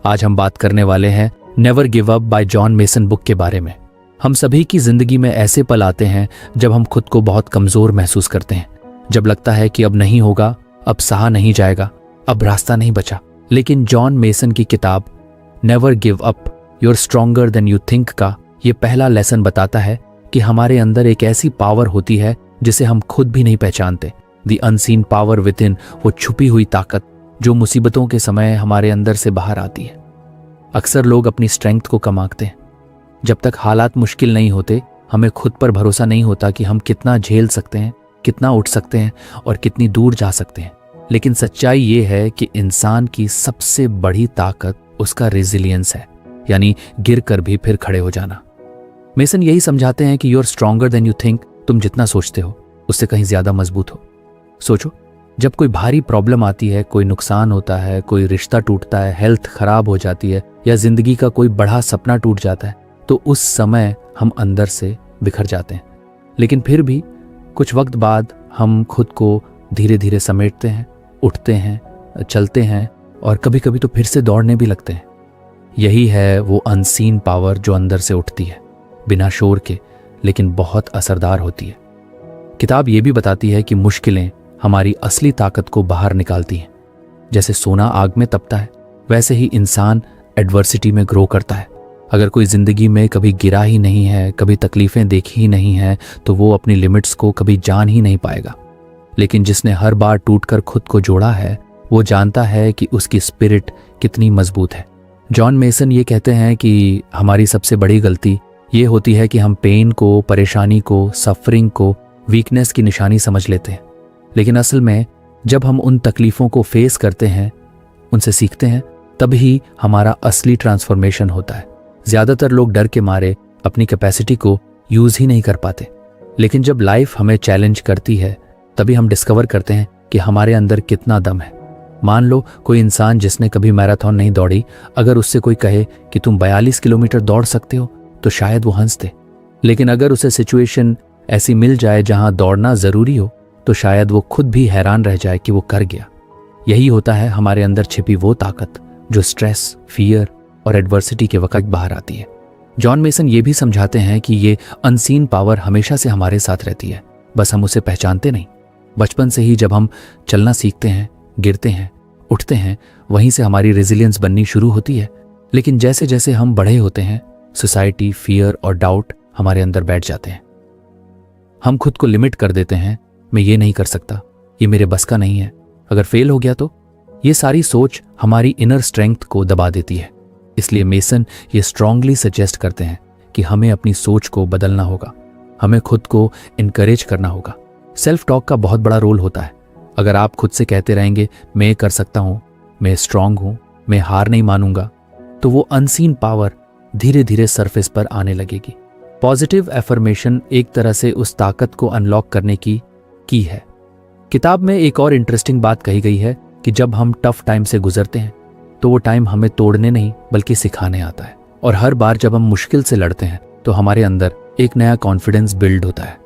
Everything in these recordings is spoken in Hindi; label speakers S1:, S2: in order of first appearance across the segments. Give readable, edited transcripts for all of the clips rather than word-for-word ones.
S1: आज हम बात करने वाले हैं never give up by John mason book के बारे में। हम सभी की जिंदगी में ऐसे पल आते हैं जब हम खुद को बहुत कमजोर महसूस करते हैं, जब लगता है कि अब नहीं होगा, अब सहा नहीं जाएगा, अब रास्ता नहीं बचा। लेकिन जॉन मेसन की किताब never give up, you're stronger than you think का ये पहला लेसन बताता है कि हमारे अंदर एक ऐसी पावर होती है जिसे हम खुद भी नहीं पहचानते। The unseen power with in, वो छुपी हुई ताकत जो मुसीबतों के समय हमारे अंदर से बाहर आती है। अक्सर लोग अपनी स्ट्रेंथ को कम आंकते हैं। जब तक हालात मुश्किल नहीं होते, हमें खुद पर भरोसा नहीं होता कि हम कितना झेल सकते हैं, कितना उठ सकते हैं और कितनी दूर जा सकते हैं। लेकिन सच्चाई ये है कि इंसान की सबसे बड़ी ताकत उसका रेजिलियंस है, यानी गिर कर भी फिर खड़े हो जाना। मेसन यही समझाते हैं कि you are stronger than you think, तुम जितना सोचते हो उससे कहीं ज्यादा मजबूत हो। सोचो, जब कोई भारी प्रॉब्लम आती है, कोई नुकसान होता है, कोई रिश्ता टूटता है, हेल्थ खराब हो जाती है या जिंदगी का कोई बड़ा सपना टूट जाता है, तो उस समय हम अंदर से बिखर जाते हैं। लेकिन फिर भी कुछ वक्त बाद हम खुद को धीरे धीरे समेटते हैं, उठते हैं, चलते हैं और कभी कभी तो फिर से दौड़ने भी लगते हैं। यही है वो अनसीन पावर जो अंदर से उठती है, बिना शोर के, लेकिन बहुत असरदार होती है। किताब ये भी बताती है कि मुश्किलें हमारी असली ताकत को बाहर निकालती हैं। जैसे सोना आग में तपता है, वैसे ही इंसान एडवर्सिटी में ग्रो करता है। अगर कोई जिंदगी में कभी गिरा ही नहीं है, कभी तकलीफें देखी ही नहीं है, तो वो अपनी लिमिट्स को कभी जान ही नहीं पाएगा। लेकिन जिसने हर बार टूटकर खुद को जोड़ा है, वो जानता है कि उसकी स्पिरिट कितनी मजबूत है। जॉन मेसन ये कहते हैं कि हमारी सबसे बड़ी गलती ये होती है कि हम पेन को, परेशानी को, सफरिंग को वीकनेस की निशानी समझ लेते हैं। लेकिन असल में जब हम उन तकलीफों को फेस करते हैं, उनसे सीखते हैं, तभी हमारा असली ट्रांसफॉर्मेशन होता है। ज्यादातर लोग डर के मारे अपनी कैपेसिटी को यूज ही नहीं कर पाते। लेकिन जब लाइफ हमें चैलेंज करती है, तभी हम डिस्कवर करते हैं कि हमारे अंदर कितना दम है। मान लो कोई इंसान जिसने कभी मैराथन नहीं दौड़ी, अगर उससे कोई कहे कि तुम 42 किलोमीटर दौड़ सकते हो, तो शायद वो हंस दे। लेकिन अगर उसे सिचुएशन ऐसी मिल जाए जहां दौड़ना जरूरी हो, तो शायद वो खुद भी हैरान रह जाए कि वो कर गया। यही होता है हमारे अंदर छिपी वो ताकत जो स्ट्रेस, फियर और एडवर्सिटी के वक्त बाहर आती है। जॉन मेसन ये भी समझाते हैं कि ये अनसीन पावर हमेशा से हमारे साथ रहती है, बस हम उसे पहचानते नहीं। बचपन से ही जब हम चलना सीखते हैं, गिरते हैं, उठते हैं, वहीं से हमारी रेजिलियंस बननी शुरू होती है। लेकिन जैसे जैसे हम बड़े होते हैं, सोसाइटी, फियर और डाउट हमारे अंदर बैठ जाते हैं। हम खुद को लिमिट कर देते हैं, मैं ये नहीं कर सकता, ये मेरे बस का नहीं है, अगर फेल हो गया तो। ये सारी सोच हमारी इनर स्ट्रेंथ को दबा देती है। इसलिए मेसन ये स्ट्रांगली सजेस्ट करते हैं कि हमें अपनी सोच को बदलना होगा, हमें खुद को इनकरेज करना होगा। सेल्फ टॉक का बहुत बड़ा रोल होता है। अगर आप खुद से कहते रहेंगे मैं कर सकता हूं, मैं स्ट्रांग हूं, मैं हार नहीं मानूंगा, तो वो अनसीन पावर धीरे धीरे सरफेस पर आने लगेगी। पॉजिटिव एफर्मेशन एक तरह से उस ताकत को अनलॉक करने की है। किताब में एक और इंटरेस्टिंग बात कही गई है कि जब हम टफ टाइम से गुजरते हैं, तो वो टाइम हमें तोड़ने नहीं बल्कि सिखाने आता है। और हर बार जब हम मुश्किल से लड़ते हैं, तो हमारे अंदर एक नया कॉन्फिडेंस बिल्ड होता है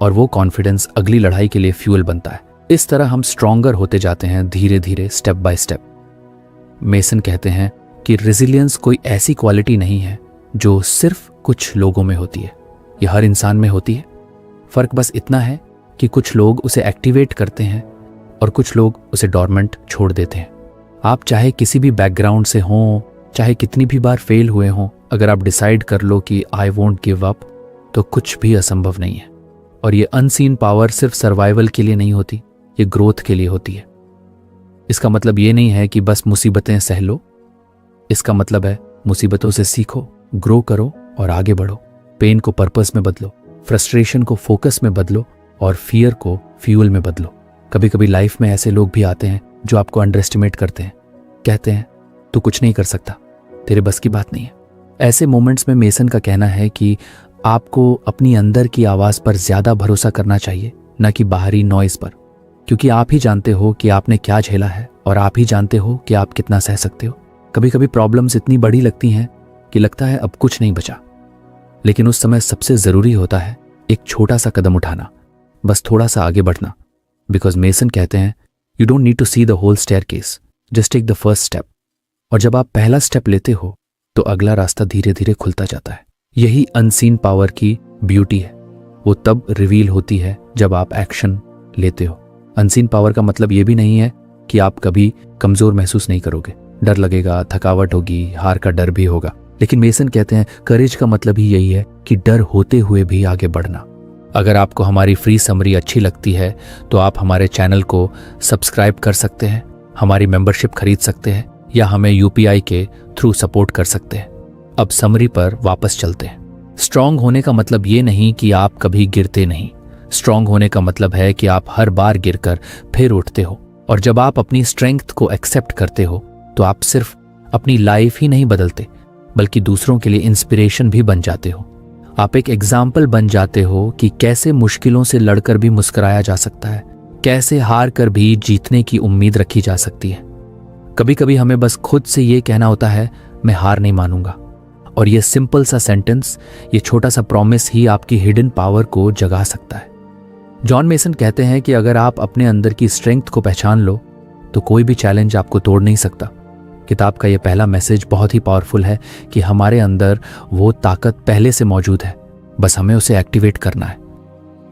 S1: और वो कॉन्फिडेंस अगली लड़ाई के लिए फ्यूल बनता है। इस तरह हम स्ट्रॉन्गर होते जाते हैं, धीरे धीरे, स्टेप बाय स्टेप। मेसन कहते हैं कि रेजिलियंस कोई ऐसी क्वालिटी नहीं है जो सिर्फ कुछ लोगों में होती है, ये हर इंसान में होती है। फर्क बस इतना है कि कुछ लोग उसे एक्टिवेट करते हैं और कुछ लोग उसे डॉर्मेंट छोड़ देते हैं। आप चाहे किसी भी बैकग्राउंड से हों, चाहे कितनी भी बार फेल हुए हों, अगर आप डिसाइड कर लो कि आई वोंट गिव अप, तो कुछ भी असंभव नहीं है। और ये अनसीन पावर सिर्फ सर्वाइवल के लिए नहीं होती, ये ग्रोथ के लिए होती है। इसका मतलब ये नहीं है कि बस मुसीबतें सह लो। इसका मतलब है मुसीबतों से सीखो, ग्रो करो और आगे बढ़ो। पेन को पर्पस में बदलो, फ्रस्ट्रेशन को फोकस में बदलो और फियर को फ्यूल में बदलो। कभी कभी लाइफ में ऐसे लोग भी आते हैं जो आपको अंडर एस्टिमेट करते हैं, कहते हैं तू कुछ नहीं कर सकता, तेरे बस की बात नहीं है। ऐसे मोमेंट्स में मेसन का कहना है कि आपको अपनी अंदर की आवाज पर ज्यादा भरोसा करना चाहिए, न कि बाहरी नॉइज पर, क्योंकि आप ही जानते हो कि आपने क्या झेला है और आप ही जानते हो कि आप कितना सह सकते हो। कभी कभी प्रॉब्लम्स इतनी बड़ी लगती हैं कि लगता है अब कुछ नहीं बचा, लेकिन उस समय सबसे जरूरी होता है एक छोटा सा कदम उठाना, बस थोड़ा सा आगे बढ़ना। बिकॉज मेसन कहते हैं you don't need to see the whole staircase, just take the first step. और जब आप पहला स्टेप लेते हो तो अगला रास्ता धीरे धीरे खुलता जाता है। यही अनसीन पावर की ब्यूटी है। वो तब रिवील होती है जब आप एक्शन लेते हो। अनसीन पावर का मतलब ये भी नहीं है कि आप कभी कमजोर महसूस नहीं करोगे। डर लगेगा, थकावट होगी, हार का डर भी होगा, लेकिन मेसन कहते हैं करेज का मतलब ही यही है कि डर होते हुए भी आगे बढ़ना। अगर आपको हमारी फ्री समरी अच्छी लगती है तो आप हमारे चैनल को सब्सक्राइब कर सकते हैं, हमारी मेंबरशिप खरीद सकते हैं या हमें यूपीआई के थ्रू सपोर्ट कर सकते हैं। अब समरी पर वापस चलते हैं। स्ट्रांग होने का मतलब ये नहीं कि आप कभी गिरते नहीं। स्ट्रांग होने का मतलब है कि आप हर बार गिरकर फिर उठते हो। और जब आप अपनी स्ट्रेंथ को एक्सेप्ट करते हो तो आप सिर्फ अपनी लाइफ ही नहीं बदलते बल्कि दूसरों के लिए इंस्पिरेशन भी बन जाते हो। आप एक एग्जाम्पल बन जाते हो कि कैसे मुश्किलों से लड़कर भी मुस्कुराया जा सकता है, कैसे हार कर भी जीतने की उम्मीद रखी जा सकती है। कभी कभी हमें बस खुद से ये कहना होता है मैं हार नहीं मानूंगा। और ये सिंपल सा सेंटेंस, ये छोटा सा प्रॉमिस ही आपकी हिडन पावर को जगा सकता है। जॉन मेसन कहते हैं कि अगर आप अपने अंदर की स्ट्रेंथ को पहचान लो तो कोई भी चैलेंज आपको तोड़ नहीं सकता। किताब का यह पहला मैसेज बहुत ही पावरफुल है कि हमारे अंदर वो ताकत पहले से मौजूद है, बस हमें उसे एक्टिवेट करना है।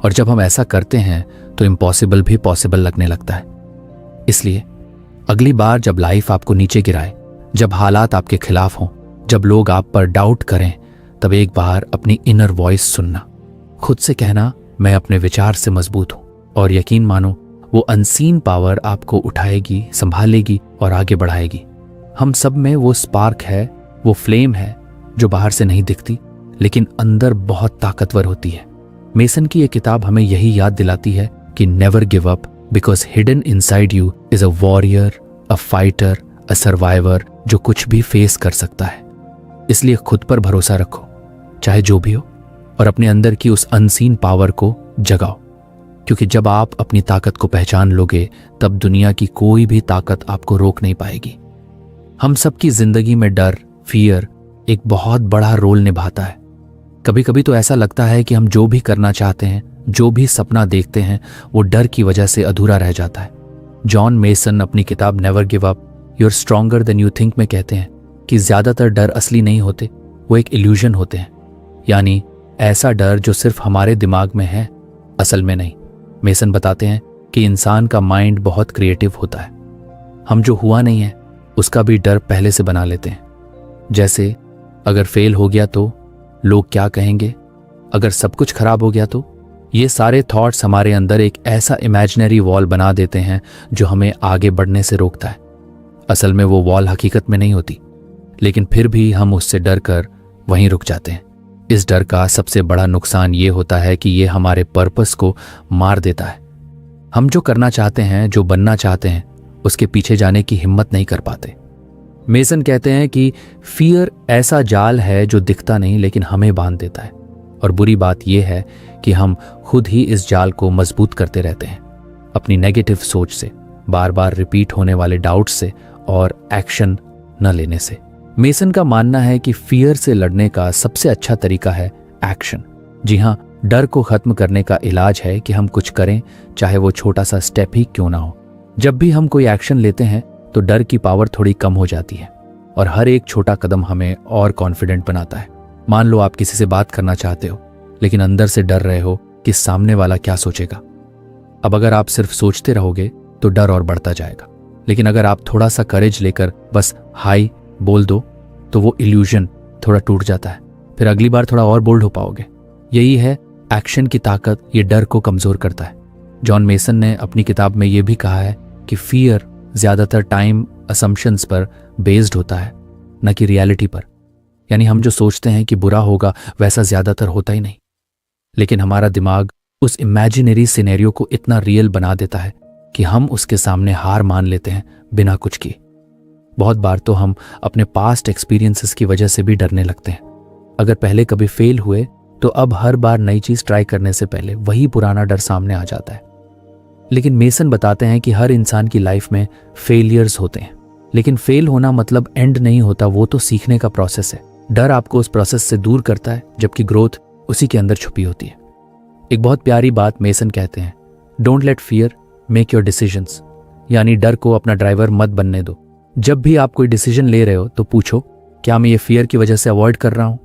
S1: और जब हम ऐसा करते हैं तो इम्पॉसिबल भी पॉसिबल लगने लगता है। इसलिए अगली बार जब लाइफ आपको नीचे गिराए, जब हालात आपके खिलाफ हों, जब लोग आप पर डाउट करें, तब एक बार अपनी इनर वॉइस सुनना। खुद से कहना मैं अपने विचार से मजबूत हूं। और यकीन मानो वो अनसीन पावर आपको उठाएगी, संभालेगी और आगे बढ़ाएगी। हम सब में वो स्पार्क है, वो फ्लेम है जो बाहर से नहीं दिखती लेकिन अंदर बहुत ताकतवर होती है। मेसन की ये किताब हमें यही याद दिलाती है कि never give up because hidden inside you is a warrior, a fighter, a survivor जो कुछ भी फेस कर सकता है। इसलिए खुद पर भरोसा रखो, चाहे जो भी हो, और अपने अंदर की उस अनसीन पावर को जगाओ। क्योंकि जब आप अपनी ताकत को पहचान लोगे तब दुनिया की कोई भी ताकत आपको रोक नहीं पाएगी। हम सबकी जिंदगी में डर, फियर एक बहुत बड़ा रोल निभाता है। कभी कभी तो ऐसा लगता है कि हम जो भी करना चाहते हैं, जो भी सपना देखते हैं, वो डर की वजह से अधूरा रह जाता है। जॉन मेसन अपनी किताब never give up you're stronger than you think में कहते हैं कि ज्यादातर डर असली नहीं होते, वो एक इल्यूजन होते हैं। यानी ऐसा डर जो सिर्फ हमारे दिमाग में है, असल में नहीं। मेसन बताते हैं कि इंसान का माइंड बहुत क्रिएटिव होता है। हम जो हुआ नहीं है उसका भी डर पहले से बना लेते हैं। जैसे अगर फेल हो गया तो लोग क्या कहेंगे, अगर सब कुछ खराब हो गया तो। ये सारे थॉट्स हमारे अंदर एक ऐसा इमेजिनरी वॉल बना देते हैं जो हमें आगे बढ़ने से रोकता है। असल में वो वॉल हकीकत में नहीं होती, लेकिन फिर भी हम उससे डर कर वहीं रुक जाते हैं। इस डर का सबसे बड़ा नुकसान ये होता है कि ये हमारे पर्पस को मार देता है। हम जो करना चाहते हैं, जो बनना चाहते हैं, उसके पीछे जाने की हिम्मत नहीं कर पाते। मेसन कहते हैं कि फियर ऐसा जाल है जो दिखता नहीं लेकिन हमें बांध देता है। और बुरी बात यह है कि हम खुद ही इस जाल को मजबूत करते रहते हैं अपनी नेगेटिव सोच से, बार बार रिपीट होने वाले डाउट्स से और एक्शन न लेने से। मेसन का मानना है कि फियर से लड़ने का सबसे अच्छा तरीका है एक्शन। जी हाँ, डर को खत्म करने का इलाज है कि हम कुछ करें, चाहे वो छोटा सा स्टेप ही क्यों ना हो। जब भी हम कोई एक्शन लेते हैं तो डर की पावर थोड़ी कम हो जाती है और हर एक छोटा कदम हमें और कॉन्फिडेंट बनाता है। मान लो आप किसी से बात करना चाहते हो लेकिन अंदर से डर रहे हो कि सामने वाला क्या सोचेगा। अब अगर आप सिर्फ सोचते रहोगे तो डर और बढ़ता जाएगा, लेकिन अगर आप थोड़ा सा करेज लेकर बस हाई बोल दो तो वो इल्यूजन थोड़ा टूट जाता है। फिर अगली बार थोड़ा और बोल्ड हो पाओगे। यही है एक्शन की ताकत, ये डर को कमजोर करता है। जॉन मेसन ने अपनी किताब में ये भी कहा है कि फियर ज्यादातर टाइम असम्पशंस पर बेस्ड होता है, न कि रियलिटी पर। यानी हम जो सोचते हैं कि बुरा होगा वैसा ज्यादातर होता ही नहीं, लेकिन हमारा दिमाग उस इमेजिनरी सिनेरियो को इतना रियल बना देता है कि हम उसके सामने हार मान लेते हैं बिना कुछ किए। बहुत बार तो हम अपने पास्ट एक्सपीरियंसेस की वजह से भी डरने लगते हैं। अगर पहले कभी फेल हुए तो अब हर बार नई चीज ट्राई करने से पहले वही पुराना डर सामने आ जाता है। लेकिन मेसन बताते हैं कि हर इंसान की लाइफ में फेलियर्स होते हैं, लेकिन फेल होना मतलब एंड नहीं होता, वो तो सीखने का प्रोसेस है। डर आपको उस प्रोसेस से दूर करता है, जबकि ग्रोथ उसी के अंदर छुपी होती है। एक बहुत प्यारी बात मेसन कहते हैं, don't let fear make your decisions. यानी डर को अपना ड्राइवर मत बनने दो, जब भी आप कोई डिसीजन ले रहे हो तो पूछो, क्या मैं ये फियर की वजह से अवॉइड कर रहा हूं?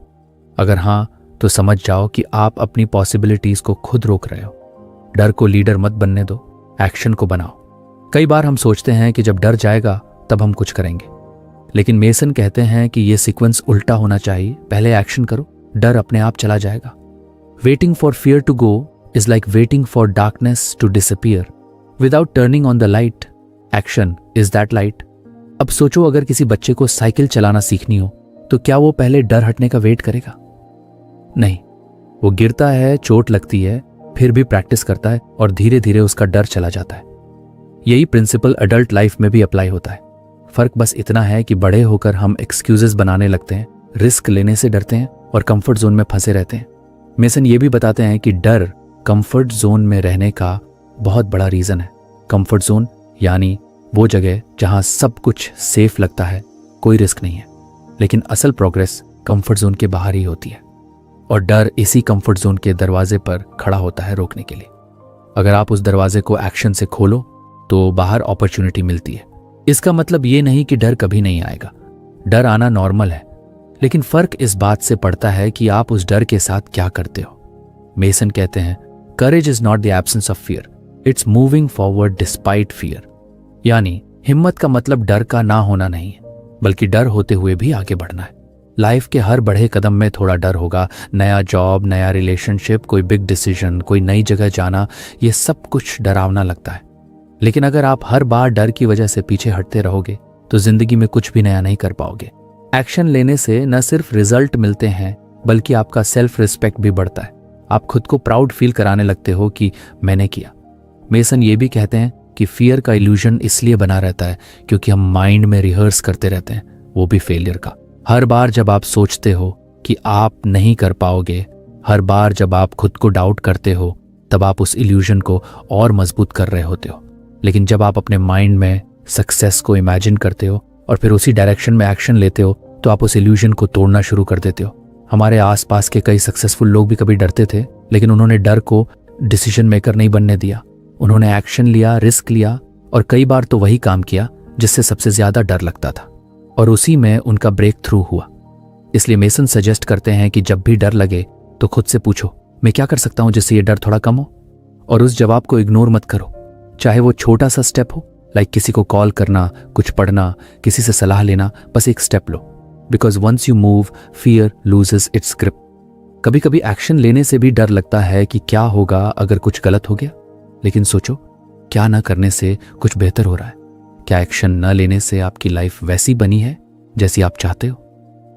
S1: अगर हाँ, तो समझ जाओ कि आप अपनी पॉसिबिलिटीज को खुद रोक रहे हो। डर को लीडर मत बनने दो, एक्शन को बनाओ। कई बार हम सोचते हैं कि जब डर जाएगा तब हम कुछ करेंगे, लेकिन मेसन कहते हैं कि यह सीक्वेंस उल्टा होना चाहिए। पहले एक्शन करो, डर अपने आप चला जाएगा। Waiting for fear to go is like waiting for darkness to disappear without turning on the light. Action is that light. अब सोचो, अगर किसी बच्चे को साइकिल चलाना सीखनी हो तो क्या वो पहले डर हटने का वेट करेगा? नहीं, वो गिरता है, चोट लगती है, फिर भी प्रैक्टिस करता है और धीरे धीरे उसका डर चला जाता है। यही प्रिंसिपल अडल्ट लाइफ में भी अप्लाई होता है। फर्क बस इतना है कि बड़े होकर हम एक्सक्यूजेस बनाने लगते हैं, रिस्क लेने से डरते हैं और कंफर्ट जोन में फंसे रहते हैं। मेसन ये भी बताते हैं कि डर कंफर्ट जोन में रहने का बहुत बड़ा रीजन है। कंफर्ट जोन यानी वो जगह जहां सब कुछ सेफ लगता है, कोई रिस्क नहीं है। लेकिन असल प्रोग्रेस कंफर्ट जोन के बाहर ही होती है और डर इसी कंफर्ट जोन के दरवाजे पर खड़ा होता है रोकने के लिए। अगर आप उस दरवाजे को एक्शन से खोलो तो बाहर अपॉर्चुनिटी मिलती है। इसका मतलब ये नहीं कि डर कभी नहीं आएगा। डर आना नॉर्मल है, लेकिन फर्क इस बात से पड़ता है कि आप उस डर के साथ क्या करते हो। मेसन कहते हैं, courage is not the absence of fear, it's moving forward despite fear. यानी हिम्मत का मतलब डर का ना होना नहीं है, बल्कि डर होते हुए भी आगे बढ़ना है। लाइफ के हर बड़े कदम में थोड़ा डर होगा। नया जॉब, नया रिलेशनशिप, कोई बिग डिसीजन, कोई नई जगह जाना, ये सब कुछ डरावना लगता है। लेकिन अगर आप हर बार डर की वजह से पीछे हटते रहोगे तो जिंदगी में कुछ भी नया नहीं कर पाओगे। एक्शन लेने से न सिर्फ रिजल्ट मिलते हैं, बल्कि आपका सेल्फ रिस्पेक्ट भी बढ़ता है। आप खुद को प्राउड फील कराने लगते हो कि मैंने किया। मेसन ये भी कहते हैं कि फियर का इल्यूजन इसलिए बना रहता है क्योंकि हम माइंड में रिहर्स करते रहते हैं, वो भी फेलियर का। हर बार जब आप सोचते हो कि आप नहीं कर पाओगे, हर बार जब आप खुद को डाउट करते हो, तब आप उस इल्यूजन को और मजबूत कर रहे होते हो। लेकिन जब आप अपने माइंड में सक्सेस को इमेजिन करते हो और फिर उसी डायरेक्शन में एक्शन लेते हो, तो आप उस इल्यूजन को तोड़ना शुरू कर देते हो। हमारे आसपास के कई सक्सेसफुल लोग भी कभी डरते थे, लेकिन उन्होंने डर को डिसीजन मेकर नहीं बनने दिया। उन्होंने एक्शन लिया, रिस्क लिया और कई बार तो वही काम किया जिससे सबसे ज्यादा डर लगता था, और उसी में उनका ब्रेक थ्रू हुआ। इसलिए मेसन सजेस्ट करते हैं कि जब भी डर लगे तो खुद से पूछो, मैं क्या कर सकता हूं जिससे ये डर थोड़ा कम हो? और उस जवाब को इग्नोर मत करो, चाहे वो छोटा सा स्टेप हो, लाइक किसी को कॉल करना, कुछ पढ़ना, किसी से सलाह लेना। बस एक स्टेप लो, because once you move, fear loses its grip. कभी कभी एक्शन लेने से भी डर लगता है कि क्या होगा अगर कुछ गलत हो गया, लेकिन सोचो, क्या ना करने से कुछ बेहतर हो रहा है? क्या एक्शन न लेने से आपकी लाइफ वैसी बनी है जैसी आप चाहते हो?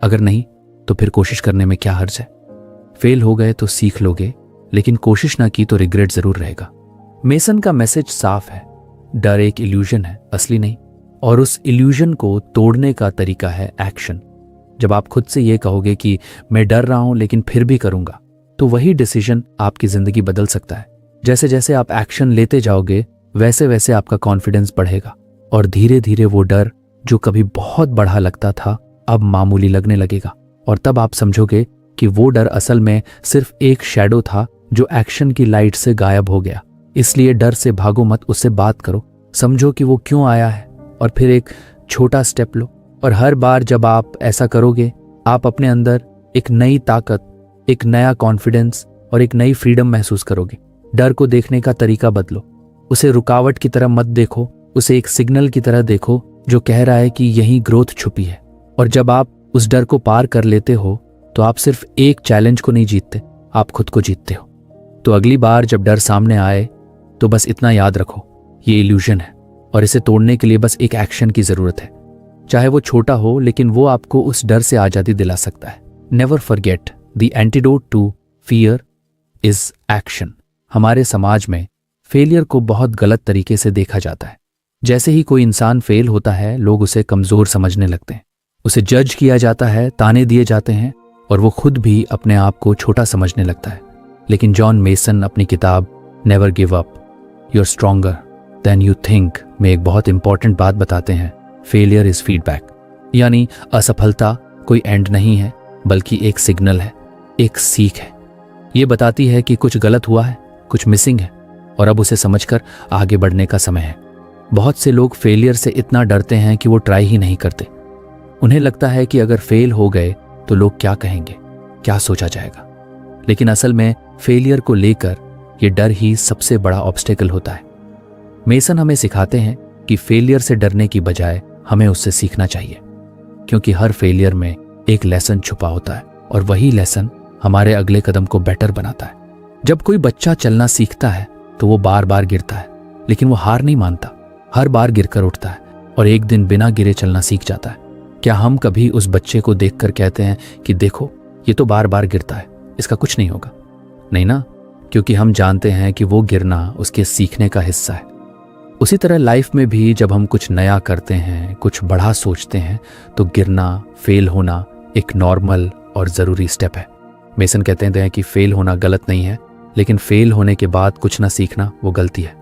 S1: अगर नहीं, तो फिर कोशिश करने में क्या हर्ज है? फेल हो गए तो सीख लोगे, लेकिन कोशिश ना की तो रिग्रेट जरूर रहेगा। मेसन का मैसेज साफ है, डर एक इल्यूजन है, असली नहीं, और उस इल्यूजन को तोड़ने का तरीका है एक्शन। जब आप खुद से ये कहोगे कि मैं डर रहा हूं लेकिन फिर भी करूंगा, तो वही डिसीजन आपकी जिंदगी बदल सकता है। जैसे जैसे आप एक्शन लेते जाओगे, वैसे वैसे आपका कॉन्फिडेंस बढ़ेगा और धीरे धीरे वो डर जो कभी बहुत बड़ा लगता था, अब मामूली लगने लगेगा। और तब आप समझोगे कि वो डर असल में सिर्फ एक शैडो था जो एक्शन की लाइट से गायब हो गया। इसलिए डर से भागो मत, उससे बात करो, समझो कि वो क्यों आया है और फिर एक छोटा स्टेप लो। और हर बार जब आप ऐसा करोगे, आप अपने अंदर एक नई ताकत, एक नया कॉन्फिडेंस और एक नई फ्रीडम महसूस करोगे। डर को देखने का तरीका बदलो, उसे रुकावट की तरह मत देखो, उसे एक सिग्नल की तरह देखो जो कह रहा है कि यहीं ग्रोथ छुपी है। और जब आप उस डर को पार कर लेते हो, तो आप सिर्फ एक चैलेंज को नहीं जीतते, आप खुद को जीतते हो। तो अगली बार जब डर सामने आए तो बस इतना याद रखो, ये इल्यूजन है और इसे तोड़ने के लिए बस एक एक्शन की जरूरत है। चाहे वो छोटा हो, लेकिन वो आपको उस डर से आजादी दिला सकता है। Never forget, the antidote to fear is action. हमारे समाज में फेलियर को बहुत गलत तरीके से देखा जाता है। जैसे ही कोई इंसान फेल होता है, लोग उसे कमजोर समझने लगते हैं, उसे जज किया जाता है, ताने दिए जाते हैं और वो खुद भी अपने आप को छोटा समझने लगता है। लेकिन जॉन मेसन अपनी किताब never give up, you are stronger than you think में एक बहुत इंपॉर्टेंट बात बताते हैं, फेलियर इज फीडबैक। यानी असफलता कोई एंड नहीं है, बल्कि एक सिग्नल है, एक सीख है। ये बताती है कि कुछ गलत हुआ है, कुछ मिसिंग है और अब उसे समझकर आगे बढ़ने का समय है। बहुत से लोग फेलियर से इतना डरते हैं कि वो ट्राई ही नहीं करते। उन्हें लगता है कि अगर फेल हो गए तो लोग क्या कहेंगे, क्या सोचा जाएगा। लेकिन असल में फेलियर को लेकर ये डर ही सबसे बड़ा ऑब्स्टेकल होता है। मेसन हमें सिखाते हैं कि फेलियर से डरने की बजाय हमें उससे सीखना चाहिए, क्योंकि हर फेलियर में एक लेसन छुपा होता है और वही लेसन हमारे अगले कदम को बेटर बनाता है। जब कोई बच्चा चलना सीखता है तो वो बार बार गिरता है, लेकिन वो हार नहीं मानता, हर बार गिरकर उठता है और एक दिन बिना गिरे चलना सीख जाता है। क्या हम कभी उस बच्चे को देखकर कहते हैं कि देखो ये तो बार बार गिरता है, इसका कुछ नहीं होगा? नहीं ना, क्योंकि हम जानते हैं कि वो गिरना उसके सीखने का हिस्सा है। उसी तरह लाइफ में भी जब हम कुछ नया करते हैं, कुछ बड़ा सोचते हैं, तो गिरना, फेल होना एक नॉर्मल और ज़रूरी स्टेप है। मेसन कहते हैं कि फेल होना गलत नहीं है, लेकिन फेल होने के बाद कुछ ना सीखना वो गलती है।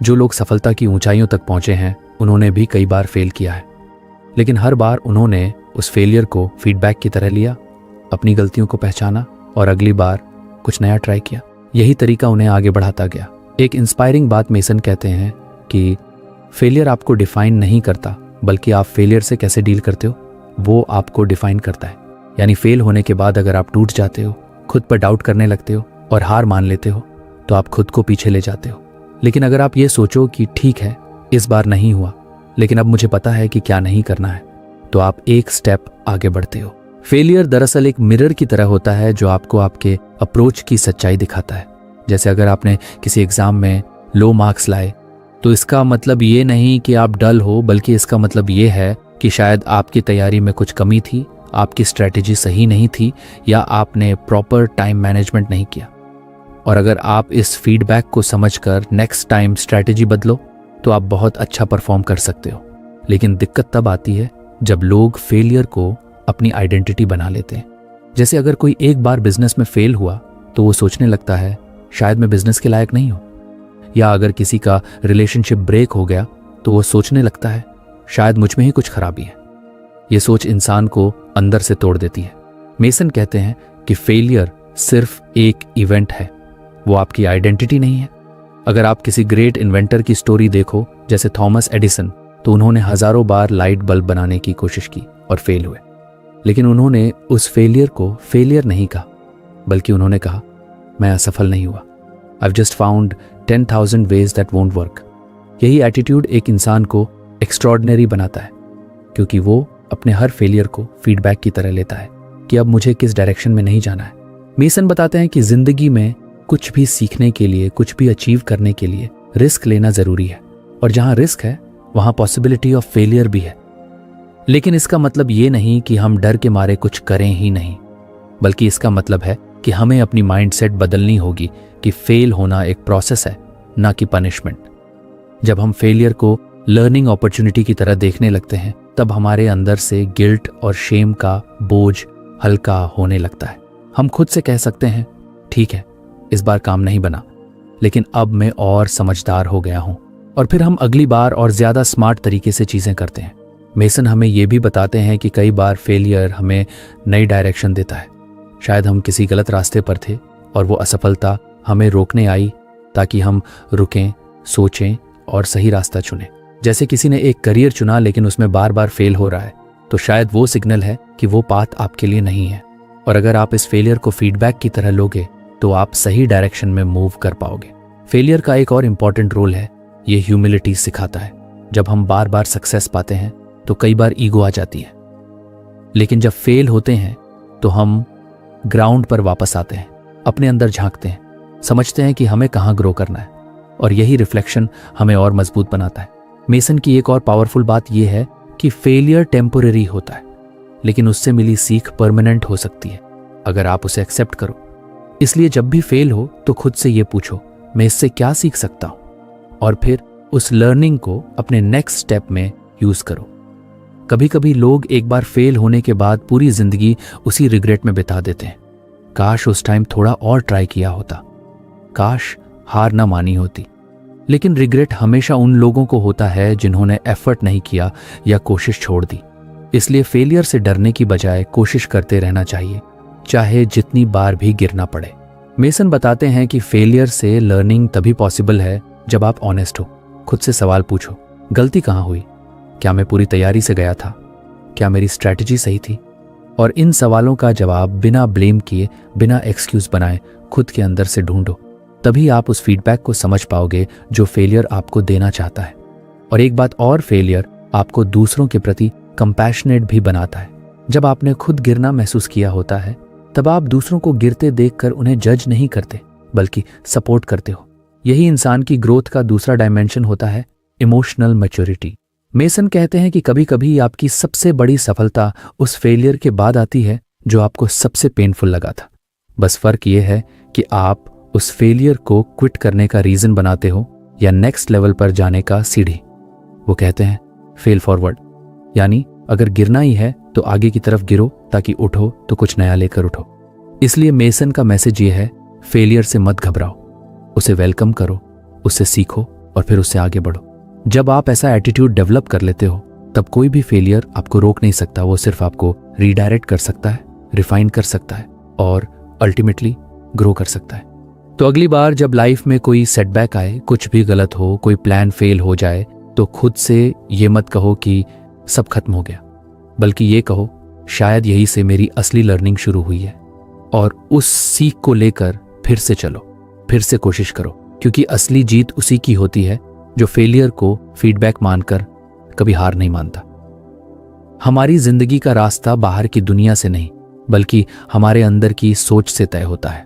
S1: जो लोग सफलता की ऊंचाइयों तक पहुंचे हैं उन्होंने भी कई बार फेल किया है, लेकिन हर बार उन्होंने उस फेलियर को फीडबैक की तरह लिया, अपनी गलतियों को पहचाना और अगली बार कुछ नया ट्राई किया। यही तरीका उन्हें आगे बढ़ाता गया। एक इंस्पायरिंग बात मेसन कहते हैं कि फेलियर आपको डिफाइन नहीं करता, बल्कि आप फेलियर से कैसे डील करते हो वो आपको डिफाइन करता है। यानी फेल होने के बाद अगर आप टूट जाते हो, खुद पर डाउट करने लगते हो और हार मान लेते हो, तो आप खुद को पीछे ले जाते हो। लेकिन अगर आप ये सोचो कि ठीक है इस बार नहीं हुआ, लेकिन अब मुझे पता है कि क्या नहीं करना है, तो आप एक स्टेप आगे बढ़ते हो। फेलियर दरअसल एक मिरर की तरह होता है जो आपको आपके अप्रोच की सच्चाई दिखाता है। जैसे अगर आपने किसी एग्जाम में लो मार्क्स लाए, तो इसका मतलब ये नहीं कि आप डल हो, बल्कि इसका मतलब ये है कि शायद आपकी तैयारी में कुछ कमी थी, आपकी स्ट्रैटेजी सही नहीं थी, या आपने प्रॉपर टाइम मैनेजमेंट नहीं किया। और अगर आप इस फीडबैक को समझकर नेक्स्ट टाइम स्ट्रैटेजी बदलो तो आप बहुत अच्छा परफॉर्म कर सकते हो। लेकिन दिक्कत तब आती है जब लोग फेलियर को अपनी आइडेंटिटी बना लेते हैं। जैसे अगर कोई एक बार बिजनेस में फेल हुआ तो वो सोचने लगता है शायद मैं बिजनेस के लायक नहीं हूं, या अगर किसी का रिलेशनशिप ब्रेक हो गया तो वो सोचने लगता है शायद मुझ में ही कुछ खराबी है। ये सोच इंसान को अंदर से तोड़ देती है। मेसन कहते हैं कि फेलियर सिर्फ एक इवेंट है, वो आपकी आइडेंटिटी नहीं है। अगर आप किसी ग्रेट इन्वेंटर की स्टोरी देखो, जैसे थॉमस एडिसन, तो उन्होंने हजारों बार लाइट बल्ब बनाने की कोशिश की और फेल हुए, लेकिन उन्होंने उस फेलियर को फेलियर नहीं कहा, बल्कि उन्होंने कहा मैं असफल नहीं हुआ। I've just found 10,000 ways that won't work। यही एटीट्यूड एक इंसान को एक्स्ट्रॉर्डिनरी बनाता है, क्योंकि वो अपने हर फेलियर को फीडबैक की तरह लेता है कि अब मुझे किस डायरेक्शन में नहीं जाना है। मेसन बताते हैं कि जिंदगी में कुछ भी सीखने के लिए, कुछ भी अचीव करने के लिए रिस्क लेना जरूरी है, और जहां रिस्क है वहां पॉसिबिलिटी ऑफ फेलियर भी है। लेकिन इसका मतलब ये नहीं कि हम डर के मारे कुछ करें ही नहीं, बल्कि इसका मतलब है कि हमें अपनी माइंडसेट बदलनी होगी कि फेल होना एक प्रोसेस है, ना कि पनिशमेंट। जब हम फेलियर को लर्निंग अपॉर्चुनिटी की तरह देखने लगते हैं, तब हमारे अंदर से गिल्ट और शेम का बोझ हल्का होने लगता है। हम खुद से कह सकते हैं ठीक है इस बार काम नहीं बना, लेकिन अब मैं और समझदार हो गया हूं, और फिर हम अगली बार और ज्यादा स्मार्ट तरीके से चीजें करते हैं। मेसन हमें यह भी बताते हैं कि कई बार फेलियर हमें नई डायरेक्शन देता है। शायद हम किसी गलत रास्ते पर थे और वो असफलता हमें रोकने आई ताकि हम रुकें, सोचें और सही रास्ता चुनें। जैसे किसी ने एक करियर चुना लेकिन उसमें बार बार फेल हो रहा है, तो शायद वो सिग्नल है कि वो पाथ आपके लिए नहीं है। और अगर आप इस फेलियर को फीडबैक की तरह लोगे तो आप सही डायरेक्शन में मूव कर पाओगे। फेलियर का एक और इम्पॉर्टेंट रोल है, ये ह्यूमिलिटी सिखाता है। जब हम बार बार सक्सेस पाते हैं तो कई बार ईगो आ जाती है, लेकिन जब फेल होते हैं तो हम ग्राउंड पर वापस आते हैं, अपने अंदर झांकते हैं, समझते हैं कि हमें कहाँ ग्रो करना है, और यही रिफ्लेक्शन हमें और मजबूत बनाता है। मेसन की एक और पावरफुल बात यह है कि फेलियर टेम्पोररी होता है, लेकिन उससे मिली सीख परमानेंट हो सकती है अगर आप उसे एक्सेप्ट करो। इसलिए जब भी फेल हो तो खुद से ये पूछो मैं इससे क्या सीख सकता हूं, और फिर उस लर्निंग को अपने नेक्स्ट स्टेप में यूज करो। कभी कभी लोग एक बार फेल होने के बाद पूरी जिंदगी उसी रिग्रेट में बिता देते हैं। काश उस टाइम थोड़ा और ट्राई किया होता, काश हार ना मानी होती। लेकिन रिग्रेट हमेशा उन लोगों को होता है जिन्होंने एफर्ट नहीं किया या कोशिश छोड़ दी। इसलिए फेलियर से डरने की बजाय कोशिश करते रहना चाहिए, चाहे जितनी बार भी गिरना पड़े। मेसन बताते हैं कि फेलियर से लर्निंग तभी पॉसिबल है जब आप ऑनेस्ट हो। खुद से सवाल पूछो, गलती कहाँ हुई? क्या मैं पूरी तैयारी से गया था? क्या मेरी स्ट्रैटेजी सही थी? और इन सवालों का जवाब बिना ब्लेम किए, बिना एक्सक्यूज बनाए खुद के अंदर से ढूंढो। तभी आप उस फीडबैक को समझ पाओगे जो फेलियर आपको देना चाहता है। और एक बात और, फेलियर आपको दूसरों के प्रति कंपैशनेट भी बनाता है। जब आपने खुद गिरना महसूस किया होता है, तब आप दूसरों को गिरते देखकर उन्हें जज नहीं करते, बल्कि सपोर्ट करते हो। यही इंसान की ग्रोथ का दूसरा डायमेंशन होता है, इमोशनल मैच्योरिटी। मेसन कहते हैं कि कभी कभी आपकी सबसे बड़ी सफलता उस फेलियर के बाद आती है जो आपको सबसे पेनफुल लगा था। बस फर्क ये है कि आप उस फेलियर को क्विट करने का रीजन बनाते हो या नेक्स्ट लेवल पर जाने का सीढ़ी। वो कहते हैं फेल फॉरवर्ड, यानी अगर गिरना ही है तो आगे की तरफ गिरो ताकि उठो तो कुछ नया लेकर उठो। इसलिए मेसन का मैसेज ये है, फेलियर से मत घबराओ, उसे वेलकम करो, उससे सीखो और फिर उससे आगे बढ़ो। जब आप ऐसा एटीट्यूड डेवलप कर लेते हो, तब कोई भी फेलियर आपको रोक नहीं सकता। वो सिर्फ आपको रीडायरेक्ट कर सकता है, रिफाइन कर सकता है और अल्टीमेटली ग्रो कर सकता है। तो अगली बार जब लाइफ में कोई सेटबैक आए, कुछ भी गलत हो, कोई प्लान फेल हो जाए, तो खुद से ये मत कहो कि सब खत्म हो गया, बल्कि ये कहो शायद यही से मेरी असली लर्निंग शुरू हुई है। और उस सीख को लेकर फिर से चलो, फिर से कोशिश करो, क्योंकि असली जीत उसी की होती है जो फेलियर को फीडबैक मानकर कभी हार नहीं मानता। हमारी जिंदगी का रास्ता बाहर की दुनिया से नहीं, बल्कि हमारे अंदर की सोच से तय होता है।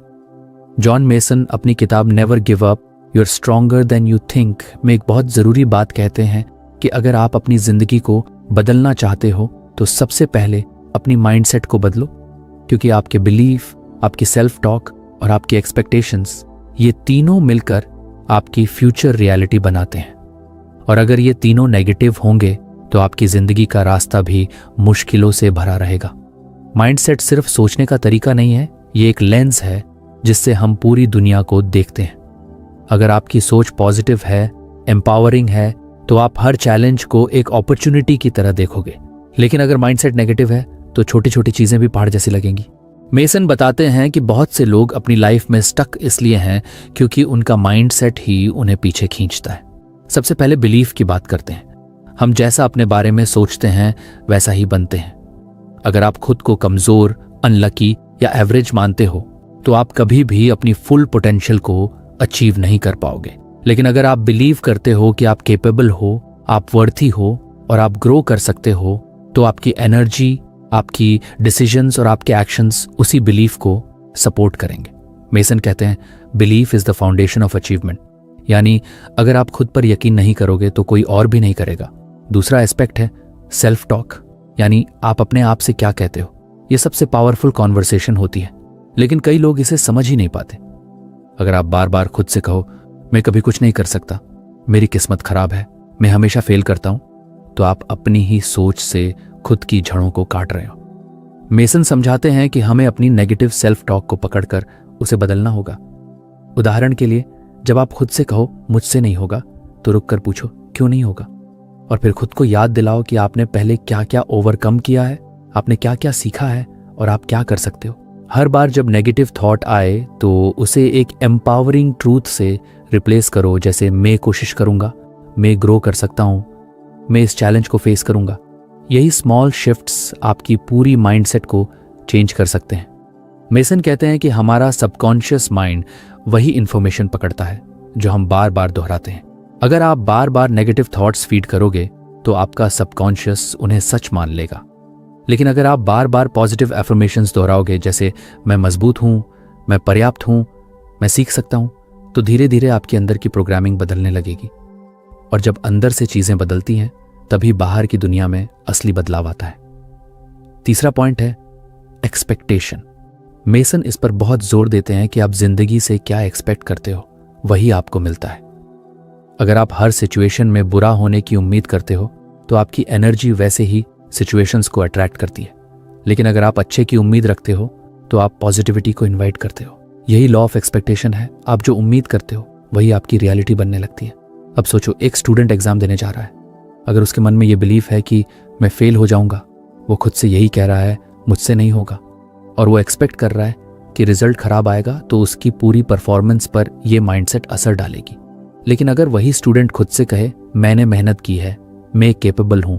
S1: जॉन मेसन अपनी किताब never give up, you are stronger than you think में एक बहुत जरूरी बात कहते हैं कि अगर आप अपनी जिंदगी को बदलना चाहते हो तो सबसे पहले अपनी माइंडसेट को बदलो, क्योंकि आपके बिलीफ, आपकी सेल्फ टॉक और आपकी एक्सपेक्टेशंस, ये तीनों मिलकर आपकी फ्यूचर रियलिटी बनाते हैं। और अगर ये तीनों नेगेटिव होंगे तो आपकी जिंदगी का रास्ता भी मुश्किलों से भरा रहेगा। माइंडसेट सिर्फ सोचने का तरीका नहीं है, ये एक लेंस है जिससे हम पूरी दुनिया को देखते हैं। अगर आपकी सोच पॉजिटिव है, एम्पावरिंग है, तो आप हर चैलेंज को एक अपॉर्चुनिटी की तरह देखोगे। लेकिन अगर माइंडसेट नेगेटिव है तो छोटी छोटी चीजें भी पहाड़ जैसी लगेंगी। मेसन बताते हैं कि बहुत से लोग अपनी लाइफ में स्टक इसलिए हैं क्योंकि उनका माइंडसेट ही उन्हें पीछे खींचता है। सबसे पहले बिलीफ की बात करते हैं। हम जैसा अपने बारे में सोचते हैं वैसा ही बनते हैं। अगर आप खुद को कमजोर, अनलकी या एवरेज मानते हो तो आप कभी भी अपनी फुल पोटेंशियल को अचीव नहीं कर पाओगे। लेकिन अगर आप बिलीव करते हो कि आप केपेबल हो, आप वर्थी हो और आप ग्रो कर सकते हो, तो आपकी एनर्जी, आपकी डिसीजंस और आपके एक्शंस उसी बिलीफ को सपोर्ट करेंगे। मेसन कहते हैं belief is the foundation of achievement, यानी अगर आप खुद पर यकीन नहीं करोगे तो कोई और भी नहीं करेगा। दूसरा एस्पेक्ट है सेल्फ टॉक, यानी आप अपने आप से क्या कहते हो। यह सबसे पावरफुल कॉन्वर्सेशन होती है, लेकिन कई लोग इसे समझ ही नहीं पाते। अगर आप बार बार खुद से कहो मैं कभी कुछ नहीं कर सकता, मेरी किस्मत खराब है, मैं हमेशा फेल करता हूं, तो आप अपनी ही सोच से खुद की जड़ों को काट रहे हो। मेसन समझाते हैं कि हमें अपनी नेगेटिव सेल्फ टॉक को पकड़कर उसे बदलना होगा। उदाहरण के लिए, जब आप खुद से कहो मुझसे नहीं होगा, तो रुक कर पूछो क्यों नहीं होगा, और फिर खुद को याद दिलाओ कि आपने पहले क्या क्या ओवरकम किया है, आपने क्या क्या सीखा है और आप क्या कर सकते हो। हर बार जब नेगेटिव थॉट आए तो उसे एक एम्पावरिंग ट्रूथ से रिप्लेस करो, जैसे मैं कोशिश करूंगा, मैं ग्रो कर सकता हूं, मैं इस चैलेंज को फेस करूंगा। यही स्मॉल शिफ्ट्स आपकी पूरी माइंडसेट को चेंज कर सकते हैं। मेसन कहते हैं कि हमारा सबकॉन्शियस माइंड वही इंफॉर्मेशन पकड़ता है जो हम बार बार दोहराते हैं। अगर आप बार बार नेगेटिव थॉट्स फीड करोगे तो आपका सबकॉन्शियस उन्हें सच मान लेगा। लेकिन अगर आप बार बार पॉजिटिव एफर्मेशंस दोहराओगे, जैसे मैं मजबूत हूं, मैं पर्याप्त हूं, मैं सीख सकता हूं, तो धीरे धीरे आपके अंदर की प्रोग्रामिंग बदलने लगेगी। और जब अंदर से चीजें बदलती हैं तभी बाहर की दुनिया में असली बदलाव आता है। तीसरा पॉइंट है एक्सपेक्टेशन। मेसन इस पर बहुत जोर देते हैं कि आप जिंदगी से क्या एक्सपेक्ट करते हो वही आपको मिलता है। अगर आप हर सिचुएशन में बुरा होने की उम्मीद करते हो तो आपकी एनर्जी वैसे ही सिचुएशंस को अट्रैक्ट करती है। लेकिन अगर आप अच्छे की उम्मीद रखते हो तो आप पॉजिटिविटी को इन्वाइट करते हो। यही लॉ ऑफ एक्सपेक्टेशन है। आप जो उम्मीद करते हो वही आपकी रियलिटी बनने लगती है। अब सोचो, एक स्टूडेंट एग्जाम देने जा रहा है। अगर उसके मन में ये बिलीफ है कि मैं फेल हो जाऊंगा, वो खुद से यही कह रहा है मुझसे नहीं होगा, और वो एक्सपेक्ट कर रहा है कि रिजल्ट खराब आएगा, तो उसकी पूरी परफॉर्मेंस पर यह माइंडसेट असर डालेगी। लेकिन अगर वही स्टूडेंट खुद से कहे मैंने मेहनत की है, मैं केपेबल हूं,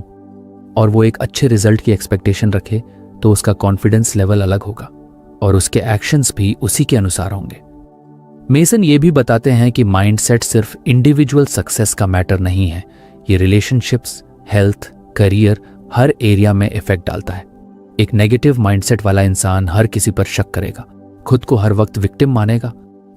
S1: और वो एक अच्छे रिजल्ट की एक्सपेक्टेशन रखे, तो उसका कॉन्फिडेंस लेवल अलग होगा और उसके एक्शंस भी उसी के अनुसार होंगे। मेसन ये भी बताते हैं कि माइंडसेट सिर्फ इंडिविजुअल सक्सेस का मैटर नहीं है, ये रिलेशनशिप्स, हेल्थ, करियर, हर एरिया में इफेक्ट डालता है। एक नेगेटिव माइंडसेट वाला इंसान हर किसी पर शक करेगा, खुद को हर वक्त विक्टिम मानेगा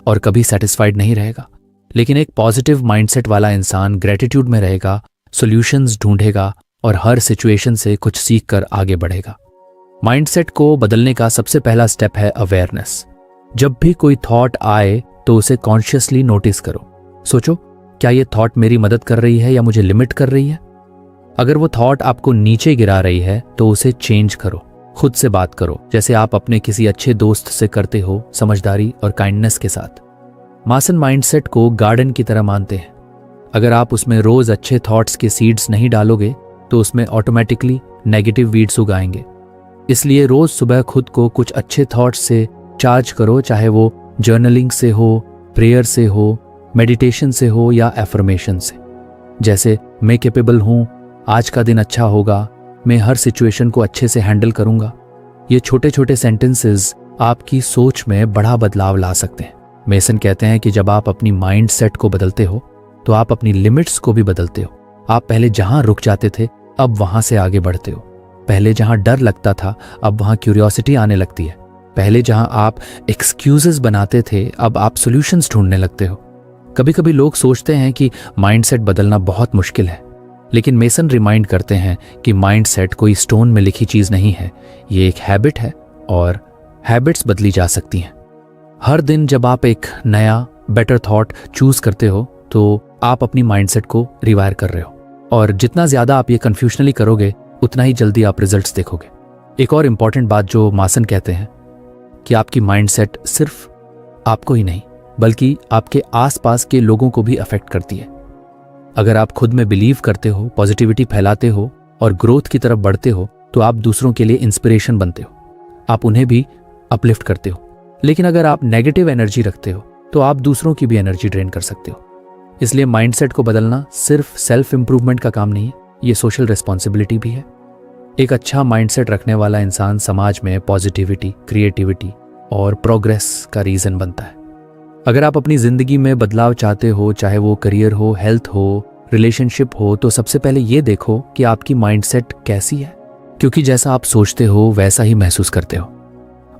S1: और कभी सेटिस्फाइड नहीं रहेगा। लेकिन एक पॉजिटिव माइंडसेट वाला इंसान ग्रेटिट्यूड में रहेगा, सॉल्यूशंस ढूंढेगा और हर सिचुएशन से कुछ सीख कर आगे बढ़ेगा। माइंडसेट को बदलने का सबसे पहला स्टेप है अवेयरनेस। जब भी कोई थॉट आए तो उसे कॉन्शियसली नोटिस करो। सोचो, क्या ये थॉट मेरी मदद कर रही है या मुझे लिमिट कर रही है? अगर वो थॉट आपको नीचे गिरा रही है तो उसे चेंज करो। खुद से बात करो, जैसे आप अपने किसी अच्छे दोस्त से करते हो, समझदारी और काइंडनेस के साथ। मासन माइंडसेट को गार्डन की तरह मानते हैं। अगर आप उसमें रोज अच्छे थॉट्स के सीड्स नहीं डालोगे तो उसमें ऑटोमेटिकली नेगेटिव वीड्स उगाएंगे। इसलिए रोज सुबह खुद को कुछ अच्छे थॉट्स से चार्ज करो, चाहे वो जर्नलिंग से हो, प्रेयर से हो, मेडिटेशन से हो या एफर्मेशन से। जैसे मैं कैपेबल हूँ, आज का दिन अच्छा होगा, मैं हर सिचुएशन को अच्छे से हैंडल करूंगा। ये छोटे छोटे सेंटेंसेस आपकी सोच में बड़ा बदलाव ला सकते हैं। मेसन कहते हैं कि जब आप अपनी माइंड सेट को बदलते हो तो आप अपनी लिमिट्स को भी बदलते हो। आप पहले जहां रुक जाते थे अब वहां से आगे बढ़ते हो। पहले जहां डर लगता था अब वहां क्यूरियोसिटी आने लगती है। पहले जहां आप एक्सक्यूजेस बनाते थे अब आप सॉल्यूशंस ढूंढने लगते हो। कभी कभी लोग सोचते हैं कि माइंडसेट बदलना बहुत मुश्किल है, लेकिन मेसन रिमाइंड करते हैं कि माइंडसेट कोई स्टोन में लिखी चीज नहीं है, ये एक हैबिट है और हैबिट्स बदली जा सकती हैं। हर दिन जब आप एक नया बेटर थॉट चूज करते हो तो आप अपनी माइंडसेट को रिवायर कर रहे हो, और जितना ज्यादा आप ये कन्फ्यूशनली करोगे उतना ही जल्दी आप रिजल्ट्स देखोगे। एक और इंपॉर्टेंट बात जो मासन कहते हैं कि आपकी माइंडसेट सिर्फ आपको ही नहीं बल्कि आपके आसपास के लोगों को भी अफेक्ट करती है। अगर आप खुद में बिलीव करते हो, पॉजिटिविटी फैलाते हो और ग्रोथ की तरफ बढ़ते हो तो आप दूसरों के लिए इंस्पिरेशन बनते हो, आप उन्हें भी अपलिफ्ट करते हो। लेकिन अगर आप नेगेटिव एनर्जी रखते हो तो आप दूसरों की भी एनर्जी ड्रेन कर सकते हो। इसलिए माइंडसेट को बदलना सिर्फ सेल्फ इंप्रूवमेंट का काम नहीं है, ये सोशल रिस्पॉन्सिबिलिटी भी है। एक अच्छा माइंडसेट रखने वाला इंसान समाज में पॉजिटिविटी, क्रिएटिविटी और प्रोग्रेस का रीजन बनता है। अगर आप अपनी जिंदगी में बदलाव चाहते हो, चाहे वो करियर हो, हेल्थ हो, रिलेशनशिप हो, तो सबसे पहले ये देखो कि आपकी माइंडसेट कैसी है, क्योंकि जैसा आप सोचते हो वैसा ही महसूस करते हो,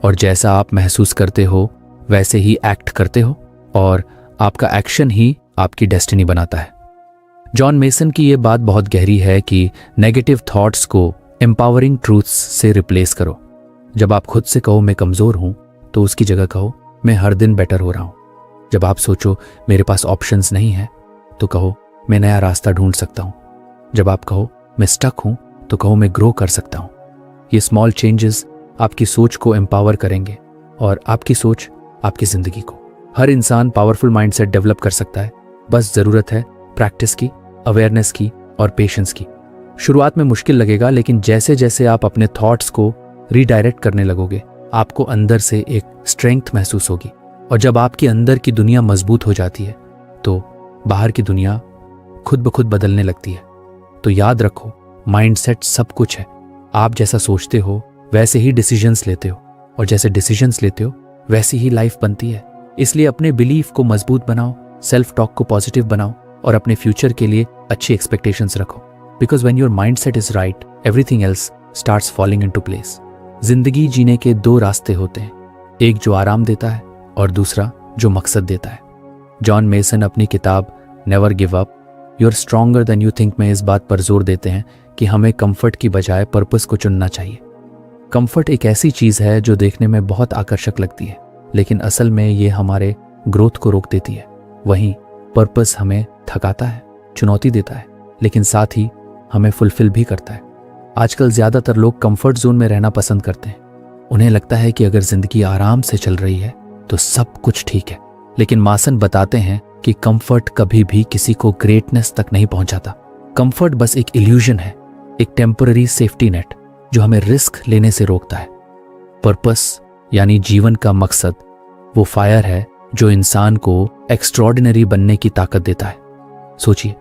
S1: और जैसा आप महसूस करते हो वैसे ही एक्ट करते हो, और आपका एक्शन ही आपकी डेस्टिनी बनाता है। जॉन मेसन की ये बात बहुत गहरी है कि नेगेटिव थॉट्स को एम्पावरिंग ट्रूथ्स से रिप्लेस करो। जब आप खुद से कहो मैं कमजोर हूं तो उसकी जगह कहो मैं हर दिन बेटर हो रहा हूं। जब आप सोचो मेरे पास ऑप्शंस नहीं है तो कहो मैं नया रास्ता ढूंढ सकता हूं। जब आप कहो मैं स्टक हूं तो कहो मैं ग्रो कर सकता हूं। ये स्मॉल चेंजेस आपकी सोच को एम्पावर करेंगे और आपकी सोच आपकी जिंदगी को। हर इंसान पावरफुल माइंडसेट डेवलप कर सकता है, बस जरूरत है प्रैक्टिस की, अवेयरनेस की और पेशेंस की। शुरुआत में मुश्किल लगेगा, लेकिन जैसे जैसे आप अपने थॉट्स को रीडायरेक्ट करने लगोगे आपको अंदर से एक स्ट्रेंथ महसूस होगी, और जब आपकी अंदर की दुनिया मजबूत हो जाती है तो बाहर की दुनिया खुद ब खुद बदलने लगती है। तो याद रखो, माइंडसेट सब कुछ है। आप जैसा सोचते हो वैसे ही डिसीजंस लेते हो, और जैसे डिसीजंस लेते हो वैसी ही लाइफ बनती है। इसलिए अपने बिलीफ को मजबूत बनाओ, सेल्फ टॉक को पॉजिटिव बनाओ और अपने फ्यूचर के लिए अच्छी एक्सपेक्टेशंस रखो। Because when your mindset is right, everything else starts falling into place. जिंदगी जीने के दो रास्ते होते हैं, एक जो आराम देता है और दूसरा जो मकसद देता है। जॉन मेसन अपनी किताब never give up, you're stronger than you think में इस बात पर जोर देते हैं कि हमें कंफर्ट की बजाय पर्पस को चुनना चाहिए। कंफर्ट एक ऐसी चीज है जो देखने में बहुत आकर्षक लगती है, लेकिन असल में ये हमारे ग्रोथ को रोक देती है। वहीं पर्पस हमें थकाता है, चुनौती देता है, लेकिन साथ ही हमें फुलफिल भी करता है। आजकल ज्यादातर लोग कंफर्ट जोन में रहना पसंद करते हैं। उन्हें लगता है कि अगर जिंदगी आराम से चल रही है तो सब कुछ ठीक है, लेकिन मासन बताते हैं कि कंफर्ट कभी भी किसी को ग्रेटनेस तक नहीं पहुंचाता। कंफर्ट बस एक इल्यूजन है, एक टेम्पररी सेफ्टी नेट जो हमें रिस्क लेने से रोकता है। पर्पस यानी जीवन का मकसद वो फायर है जो इंसान को एक्स्ट्रॉर्डिनरी बनने की ताकत देता है। सोचिए,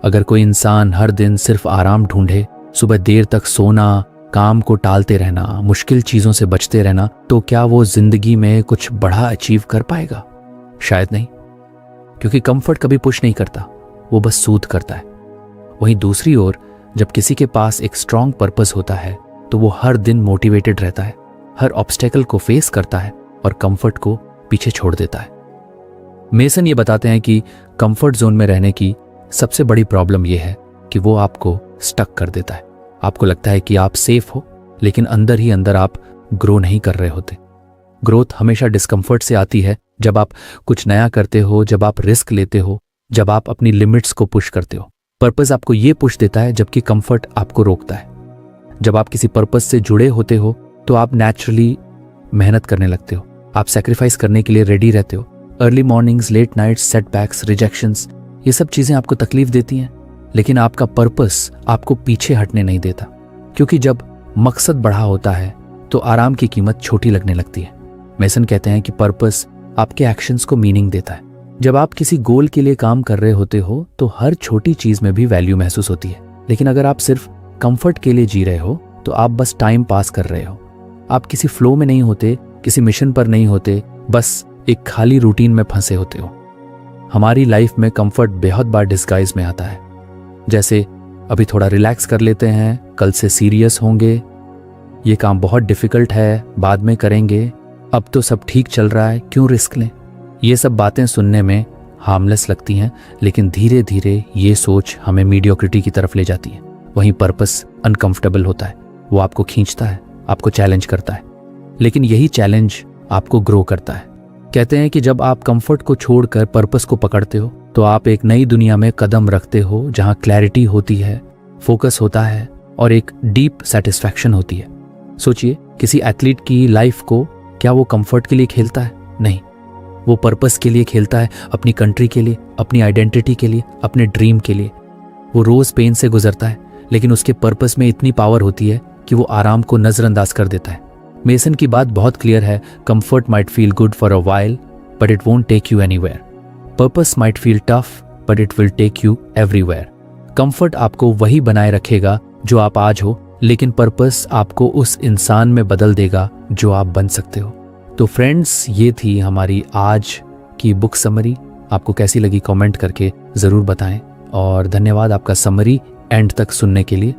S1: अगर कोई इंसान हर दिन सिर्फ आराम ढूंढे, सुबह देर तक सोना, काम को टालते रहना, मुश्किल चीजों से बचते रहना, तो क्या वो जिंदगी में कुछ बड़ा अचीव कर पाएगा? शायद नहीं, क्योंकि कंफर्ट कभी पुश नहीं करता, वो बस सूद करता है। वहीं दूसरी ओर जब किसी के पास एक स्ट्रॉन्ग पर्पस होता है तो वो हर दिन मोटिवेटेड रहता है, हर ऑब्स्टेकल को फेस करता है और कंफर्ट को पीछे छोड़ देता है। मेसन ये बताते हैं कि कंफर्ट जोन में रहने की सबसे बड़ी प्रॉब्लम यह है कि वो आपको स्टक कर देता है। आपको लगता है कि आप सेफ हो, लेकिन अंदर ही अंदर आप ग्रो नहीं कर रहे होते। ग्रोथ हमेशा डिस्कम्फर्ट से आती है, जब आप कुछ नया करते हो, जब आप रिस्क लेते हो, जब आप अपनी लिमिट्स को पुश करते हो। पर्पस आपको ये पुश देता है, जबकि कंफर्ट आपको रोकता है। जब आप किसी पर्पस से जुड़े होते हो तो आप नेचुरली मेहनत करने लगते हो, आप सैक्रिफाइस करने के लिए रेडी रहते हो। Early mornings, late nights, setbacks, rejections, ये सब चीजें आपको तकलीफ देती हैं, लेकिन आपका पर्पस आपको पीछे हटने नहीं देता, क्योंकि जब मकसद बड़ा होता है तो आराम की कीमत छोटी लगने लगती है। मेसन कहते हैं कि पर्पस आपके एक्शंस को मीनिंग देता है। जब आप किसी गोल के लिए काम कर रहे होते हो तो हर छोटी चीज में भी वैल्यू महसूस होती है, लेकिन अगर आप सिर्फ कंफर्ट के लिए जी रहे हो तो आप बस टाइम पास कर रहे हो। आप किसी फ्लो में नहीं होते, किसी मिशन पर नहीं होते, बस एक खाली रूटीन में फंसे होते हो। हमारी लाइफ में कंफर्ट बेहद बार डिस्गाइज में आता है, जैसे अभी थोड़ा रिलैक्स कर लेते हैं, कल से सीरियस होंगे, ये काम बहुत डिफिकल्ट है, बाद में करेंगे, अब तो सब ठीक चल रहा है, क्यों रिस्क लें। ये सब बातें सुनने में हार्मलेस लगती हैं, लेकिन धीरे धीरे ये सोच हमें मीडियोक्रिटी की तरफ ले जाती है। वहीं पर्पस अनकंफर्टेबल होता है, वो आपको खींचता है, आपको चैलेंज करता है, लेकिन यही चैलेंज आपको ग्रो करता है। कहते हैं कि जब आप कंफर्ट को छोड़कर पर्पस को पकड़ते हो तो आप एक नई दुनिया में कदम रखते हो, जहां क्लैरिटी होती है, फोकस होता है और एक डीप सेटिस्फैक्शन होती है। सोचिए, किसी एथलीट की लाइफ को क्या वो कंफर्ट के लिए खेलता है? नहीं, वो पर्पस के लिए खेलता है, अपनी कंट्री के लिए, अपनी आइडेंटिटी के लिए, अपने ड्रीम के लिए। वो रोज पेन से गुजरता है, लेकिन उसके पर्पस में इतनी पावर होती है कि वो आराम को नजरअंदाज कर देता है। मेसन की बात बहुत क्लियर है, comfort might feel good for a while but it won't take you anywhere. Purpose might feel tough but it will take you everywhere. Comfort आपको वही बनाए रखेगा जो आप आज हो, लेकिन पर्पस आपको उस इंसान में बदल देगा जो आप बन सकते हो। तो फ्रेंड्स, ये थी हमारी आज की बुक समरी। आपको कैसी लगी कमेंट करके ज़रूर बताएं, और धन्यवाद आपका समरी एंड तक सुनने के लिए।